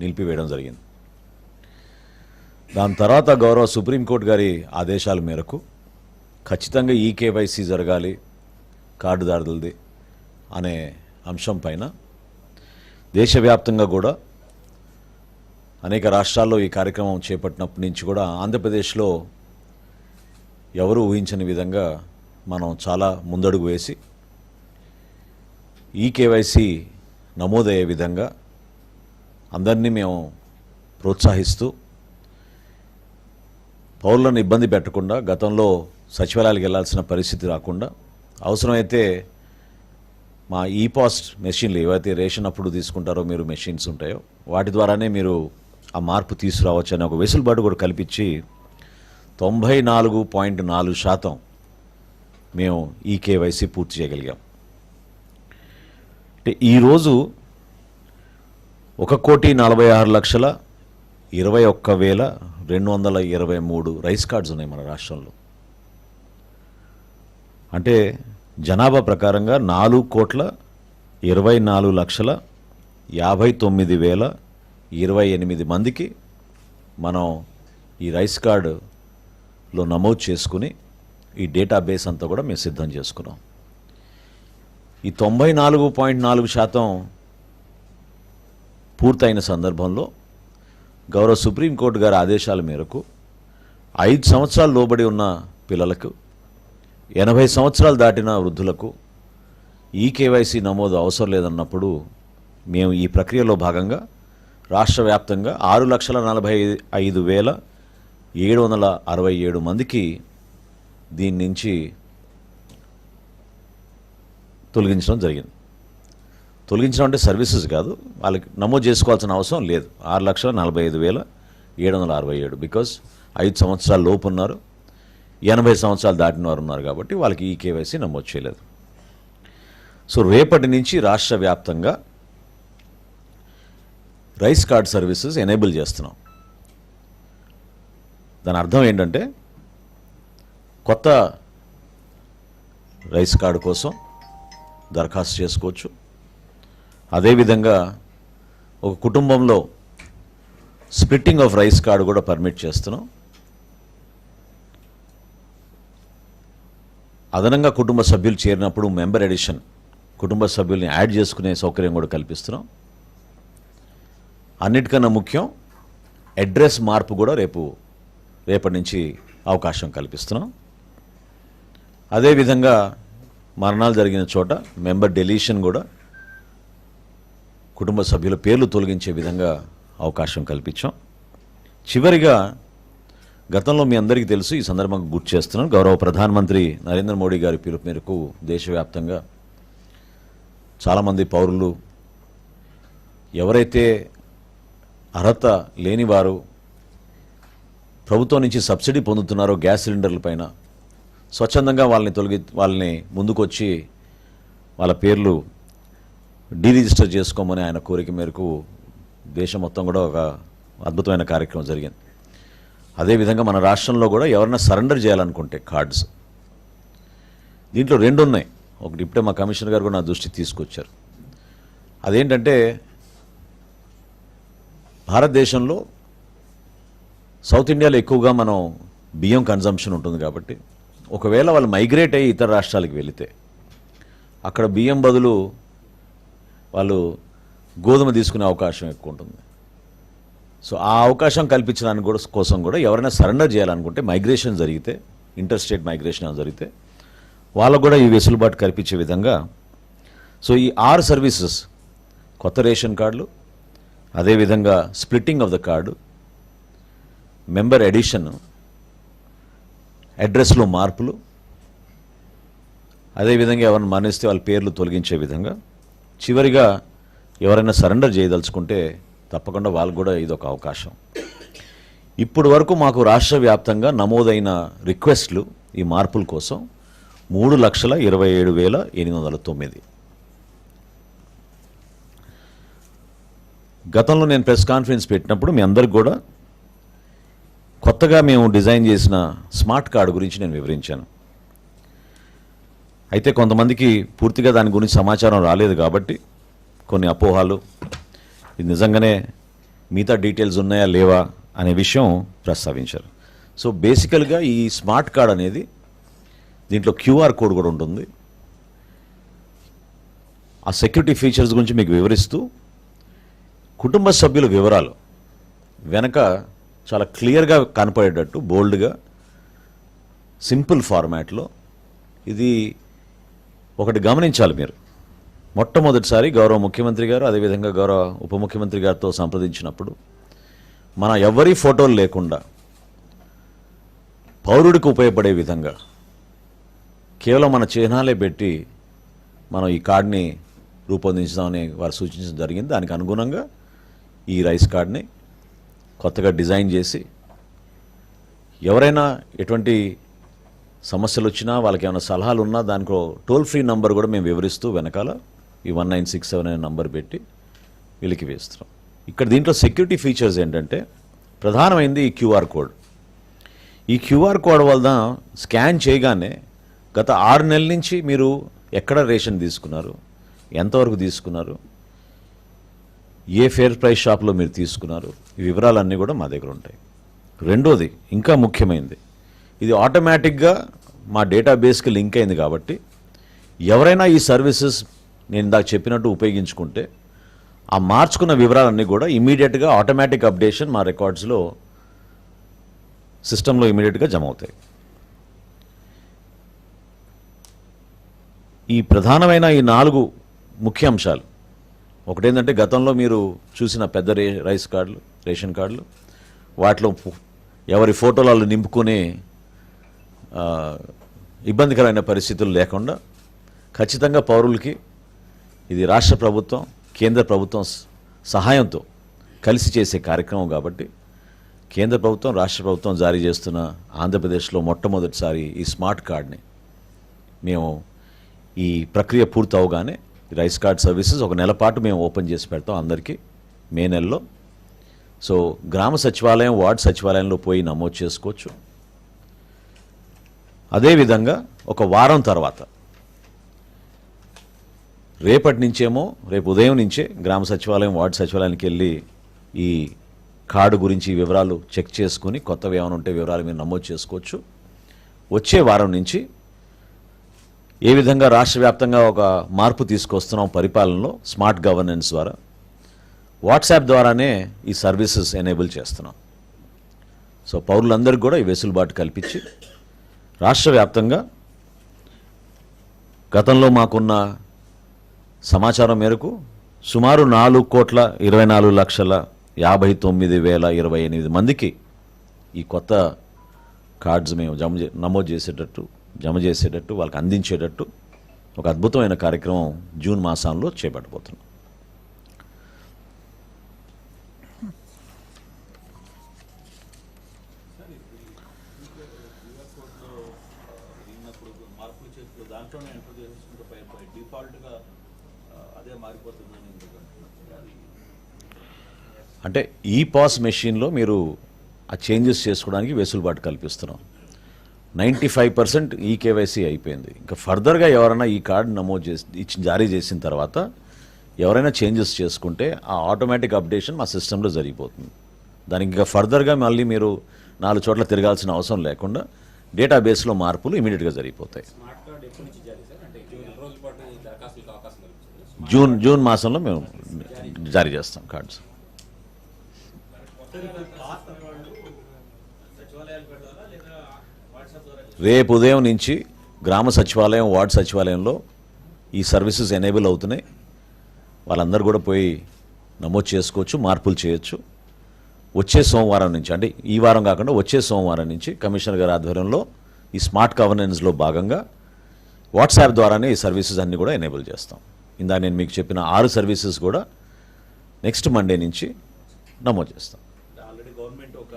నిలిపివేయడం జరిగింది. దాని తర్వాత గౌరవ సుప్రీంకోర్టు గారి ఆదేశాల మేరకు ఖచ్చితంగా ఈకేవైసీ జరగాలి కార్డుదారులది అనే అంశం పైన దేశవ్యాప్తంగా కూడా అనేక రాష్ట్రాల్లో ఈ కార్యక్రమం చేపట్టినప్పటి నుంచి కూడా ఆంధ్రప్రదేశ్లో ఎవరు ఊహించని విధంగా మనం చాలా ముందడుగు వేసి ఈకేవైసీ నమోదయ్యే విధంగా అందరినీ మేము ప్రోత్సహిస్తూ పౌరులను ఇబ్బంది పెట్టకుండా గతంలో సచివాలయాలకు వెళ్లాల్సిన పరిస్థితి రాకుండా అవసరమైతే మా ఈపాస్ మెషిన్లు ఏవైతే రేషన్ అప్పుడు తీసుకుంటారో మీరు మెషిన్స్ ఉంటాయో వాటి ద్వారానే మీరు ఆ మార్పు తీసుకురావచ్చు అనే ఒక వెసులుబాటు కూడా కల్పించి 94.4% మేము ఈకేవైసీ పూర్తి చేయగలిగాం. అంటే ఈరోజు 1,46,21,223 రైస్ కార్డ్స్ ఉన్నాయి మన రాష్ట్రంలో. అంటే జనాభా ప్రకారంగా 4,24,59,028 మందికి మనం ఈ రైస్ కార్డులో నమోదు చేసుకుని ఈ డేటాబేస్ అంతా కూడా మేము సిద్ధం చేసుకున్నాం. ఈ 94.4% పూర్తయిన సందర్భంలో గౌరవ సుప్రీంకోర్టు గారి ఆదేశాల మేరకు 5 సంవత్సరాలు లోబడి ఉన్న పిల్లలకు 80 సంవత్సరాలు దాటిన వృద్ధులకు ఈకేవైసీ నమోదు అవసరం లేదన్నప్పుడు మేము ఈ ప్రక్రియలో భాగంగా రాష్ట్ర వ్యాప్తంగా 6,45,767 మందికి దీని నుంచి తొలగించడం జరిగింది. తొలగించడం అంటే సర్వీసెస్ కాదు, వాళ్ళకి నమోదు చేసుకోవాల్సిన అవసరం లేదు. 6,45,767 బికాజ్ 5 సంవత్సరాల లోపు ఉన్నారు, 80 సంవత్సరాలు దాటిన వారు ఉన్నారు కాబట్టి వాళ్ళకి ఈకేవైసీ నమోదు చేయలేదు. సో రేపటి నుంచి రాష్ట్ర వ్యాప్తంగా రైస్ కార్డ్ సర్వీసెస్ ఎనేబుల్ చేస్తున్నాం. దాని అర్థం ఏంటంటే కొత్త రైస్ కార్డు కోసం దరఖాస్తు చేసుకోవచ్చు. అదేవిధంగా ఒక కుటుంబంలో స్ప్లిట్టింగ్ ఆఫ్ రైస్ కార్డు కూడా పర్మిట్ చేస్తున్నాం. అదనంగా కుటుంబ సభ్యులు చేరినప్పుడు మెంబర్ ఎడిషన్, కుటుంబ సభ్యుల్ని యాడ్ చేసుకునే సౌకర్యం కూడా కల్పిస్తున్నాం. అన్నిటికన్నా ముఖ్యం అడ్రస్ మార్పు కూడా రేపటి నుంచి అవకాశం కల్పిస్తున్నాం. అదేవిధంగా మరణాలు జరిగిన చోట మెంబర్ డెలీషన్ కూడా కుటుంబ సభ్యుల పేర్లు తొలగించే విధంగా అవకాశం కల్పించాం. చివరిగా గతంలో మీ అందరికీ తెలుసు, ఈ సందర్భంగా గుర్తు చేస్తున్నాను, గౌరవ ప్రధానమంత్రి నరేంద్ర మోడీ గారి పిలుపు మేరకు దేశవ్యాప్తంగా చాలామంది పౌరులు ఎవరైతే అర్హత లేనివారు ప్రభుత్వం నుంచి సబ్సిడీ పొందుతున్నారో గ్యాస్ సిలిండర్ల పైన స్వచ్ఛందంగా వాళ్ళని ముందుకొచ్చి వాళ్ళ పేర్లు డీరిజిస్టర్ చేసుకోమని ఆయన కోరిక మేరకు దేశం మొత్తం కూడా ఒక అద్భుతమైన కార్యక్రమం జరిగింది. అదేవిధంగా మన రాష్ట్రంలో కూడా ఎవరైనా సరెండర్ చేయాలనుకుంటే కార్డ్స్, దీంట్లో 2 ఉన్నాయి. ఒకటి ఇప్పుడే మా కమిషనర్ గారు కూడా నా దృష్టికి తీసుకొచ్చారు. అదేంటంటే భారతదేశంలో సౌత్ ఇండియాలో ఎక్కువగా మనం బియ్యం కన్జంప్షన్ ఉంటుంది కాబట్టి ఒకవేళ వాళ్ళు మైగ్రేట్ అయ్యి ఇతర రాష్ట్రాలకు వెళితే అక్కడ బియ్యం బదులు వాళ్ళు గోధుమ తీసుకునే అవకాశం ఎక్కువ ఉంటుంది. సో ఆ అవకాశం కల్పించడానికి కోసం కూడా ఎవరైనా సరెండర్ చేయాలనుకుంటే మైగ్రేషన్ జరిగితే, ఇంటర్ స్టేట్ మైగ్రేషన్ జరిగితే వాళ్ళకు కూడా ఈ వెసులుబాటు కల్పించే విధంగా సో ఈ 6 సర్వీసెస్, కొత్త రేషన్ కార్డులు, అదేవిధంగా splitting of the card, member addition, అడ్రస్లో మార్పులు, అదేవిధంగా ఎవరైనా మరణిస్తే వాళ్ళ పేర్లు తొలగించే విధంగా, చివరిగా ఎవరైనా సరెండర్ చేయదలుచుకుంటే తప్పకుండా వాళ్ళకు కూడా ఇదొక అవకాశం. ఇప్పటి వరకు మాకు రాష్ట్ర వ్యాప్తంగా నమోదైన రిక్వెస్ట్లు ఈ మార్పుల కోసం 3,27,809. గతంలో నేను ప్రెస్ కాన్ఫరెన్స్ పెట్టినప్పుడు మీ అందరికి కూడా కొత్తగా మేము డిజైన్ చేసిన స్మార్ట్ కార్డు గురించి నేను వివరించాను. అయితే కొంతమందికి పూర్తిగా దాని గురించి సమాచారం రాలేదు కాబట్టి కొన్ని అపోహాలు, ఇది నిజంగానే మిగతా డీటెయిల్స్ ఉన్నాయా లేవా అనే విషయం ప్రస్తావించారు. సో బేసికల్గా ఈ స్మార్ట్ కార్డ్ అనేది దీంట్లో క్యూఆర్ కోడ్ కూడా ఉంటుంది. ఆ సెక్యూరిటీ ఫీచర్స్ గురించి మీకు వివరిస్తూ కుటుంబ సభ్యుల వివరాలు వెనక చాలా క్లియర్గా కనపడేటట్టు బోల్డ్గా సింపుల్ ఫార్మాట్లో ఇది ఒకటి గమనించాలి మీరు. మొట్టమొదటిసారి గౌరవ ముఖ్యమంత్రి గారు అదేవిధంగా గౌరవ ఉప ముఖ్యమంత్రి గారితో సంప్రదించినప్పుడు మన ఎవరి ఫోటోలు లేకుండా పౌరుడికి ఉపయోగపడే విధంగా కేవలం మన చిహ్నాలే పెట్టి మనం ఈ కార్డ్ని రూపొందించుదామని వారు సూచించడం జరిగింది. దానికి అనుగుణంగా ఈ రైస్ కార్డ్ని కొత్తగా డిజైన్ చేసి ఎవరైనా ఎటువంటి సమస్యలు వచ్చినా వాళ్ళకి ఏమైనా సలహాలు ఉన్నా దానికి టోల్ ఫ్రీ నంబర్ కూడా మేము వివరిస్తూ వెనకాల ఈ 1967 అనే నంబర్ పెట్టి వీళ్ళకి వేస్తున్నాం. ఇక్కడ దీంట్లో సెక్యూరిటీ ఫీచర్స్ ఏంటంటే ప్రధానమైంది ఈ క్యూఆర్ కోడ్. ఈ క్యూఆర్ కోడ్ వల్ల స్కాన్ చేయగానే గత 6 నెలల నుంచి మీరు ఎక్కడ రేషన్ తీసుకున్నారు, ఎంతవరకు తీసుకున్నారు, ఏ ఫేర్ ప్రైస్ షాప్లో మీరు తీసుకున్నారు, ఈ వివరాలన్నీ కూడా మా దగ్గర ఉంటాయి. రెండోది ఇంకా ముఖ్యమైనది, ఇది ఆటోమేటిక్గా మా డేటాబేస్కి లింక్ అయింది కాబట్టి ఎవరైనా ఈ సర్వీసెస్ నేను ఇందాక చెప్పినట్టు ఉపయోగించుకుంటే ఆ మార్చుకున్న వివరాలన్నీ కూడా ఇమీడియట్గా ఆటోమేటిక్ అప్డేషన్ మా రికార్డ్స్లో సిస్టంలో ఇమీడియట్గా జమ అవుతాయి. ఈ ప్రధానమైన ఈ 4 ముఖ్య అంశాలు, ఒకటేంటంటే గతంలో మీరు చూసిన పెద్ద రేషన్ కార్డులు వాటిలో ఎవరి ఫోటోలు నింపుకునే ఇబ్బందికరమైన పరిస్థితులు లేకుండా ఖచ్చితంగా పౌరులకి ఇది రాష్ట్ర ప్రభుత్వం కేంద్ర ప్రభుత్వం సహాయంతో కలిసి చేసే కార్యక్రమం కాబట్టి కేంద్ర ప్రభుత్వం రాష్ట్ర ప్రభుత్వం జారీ చేస్తున్న ఆంధ్రప్రదేశ్లో మొట్టమొదటిసారి ఈ స్మార్ట్ కార్డ్ని మేము ఈ ప్రక్రియ పూర్తి అవగానే రైస్ కార్డ్ సర్వీసెస్ 1 నెల పాటు మేము ఓపెన్ చేసి పెడతాం అందరికీ మే నెలలో. సో గ్రామ సచివాలయం వార్డు సచివాలయంలో పోయి నమోదు చేసుకోవచ్చు. అదేవిధంగా ఒక వారం తర్వాత రేపటి నుంచేమో రేపు ఉదయం నుంచే గ్రామ సచివాలయం వార్డు సచివాలయానికి వెళ్ళి ఈ కార్డు గురించి వివరాలు చెక్ చేసుకుని కొత్తవి ఏమైనా ఉంటే వివరాలు మీరు నమోదు చేసుకోవచ్చు. వచ్చే వారం నుంచి ఏ విధంగా రాష్ట్ర వ్యాప్తంగా ఒక మార్పు తీసుకొస్తున్నాం పరిపాలనలో స్మార్ట్ గవర్నెన్స్ ద్వారా వాట్సాప్ ద్వారానే ఈ సర్వీసెస్ ఎనేబుల్ చేస్తున్నాం. సో పౌరులందరికీ కూడా ఈ వెసులుబాటు కల్పించి రాష్ట్ర వ్యాప్తంగా గతంలో మాకున్న సమాచారం మేరకు సుమారు 4,24,59,028 మందికి ఈ కొత్త కార్డ్స్ మేము జమ చేసేటట్టు వాళ్ళకి అందించేటట్టు ఒక అద్భుతమైన కార్యక్రమం జూన్ మాసంలో చేపట్టబోతున్నాం. అంటే ఈ పాస్ మెషిన్లో మీరు ఆ చేంజెస్ చేసుకోవడానికి వెసులుబాటు కల్పిస్తున్నాం. 95% ఈ కేవైసీ అయిపోయింది. ఇంకా ఫర్దర్గా ఎవరైనా ఈ కార్డు నమోదు చేసి జారీ చేసిన తర్వాత ఎవరైనా చేంజెస్ చేసుకుంటే ఆ ఆటోమేటిక్ అప్డేషన్ మా సిస్టంలో జరిగిపోతుంది. దానికి ఇంకా ఫర్దర్గా మళ్ళీ మీరు 4 చోట్ల తిరగాల్సిన అవసరం లేకుండా డేటాబేస్లో మార్పులు ఇమీడియట్గా జరిగిపోతాయి. జూన్ మాసంలో మేము జారీ చేస్తాం కార్డ్స్. రేపు ఉదయం నుంచి గ్రామ సచివాలయం వార్డు సచివాలయంలో ఈ సర్వీసెస్ ఎనేబుల్ అవుతున్నాయి. వాళ్ళందరూ కూడా పోయి నమోదు చేసుకోవచ్చు, మార్పులు చేయొచ్చు. వచ్చే సోమవారం నుంచి, అంటే ఈ వారం కాకుండా వచ్చే సోమవారం నుంచి కమిషనర్ గారి ఆధ్వర్యంలో ఈ స్మార్ట్ గవర్నెన్స్లో భాగంగా వాట్సాప్ ద్వారానే ఈ సర్వీసెస్ అన్నీ కూడా ఎనేబుల్ చేస్తాం. ఇందాక నేను మీకు చెప్పిన 6 సర్వీసెస్ కూడా నెక్స్ట్ మండే నుంచి నమోదు చేస్తాం. ఆల్రెడీ గవర్నమెంట్ ఒక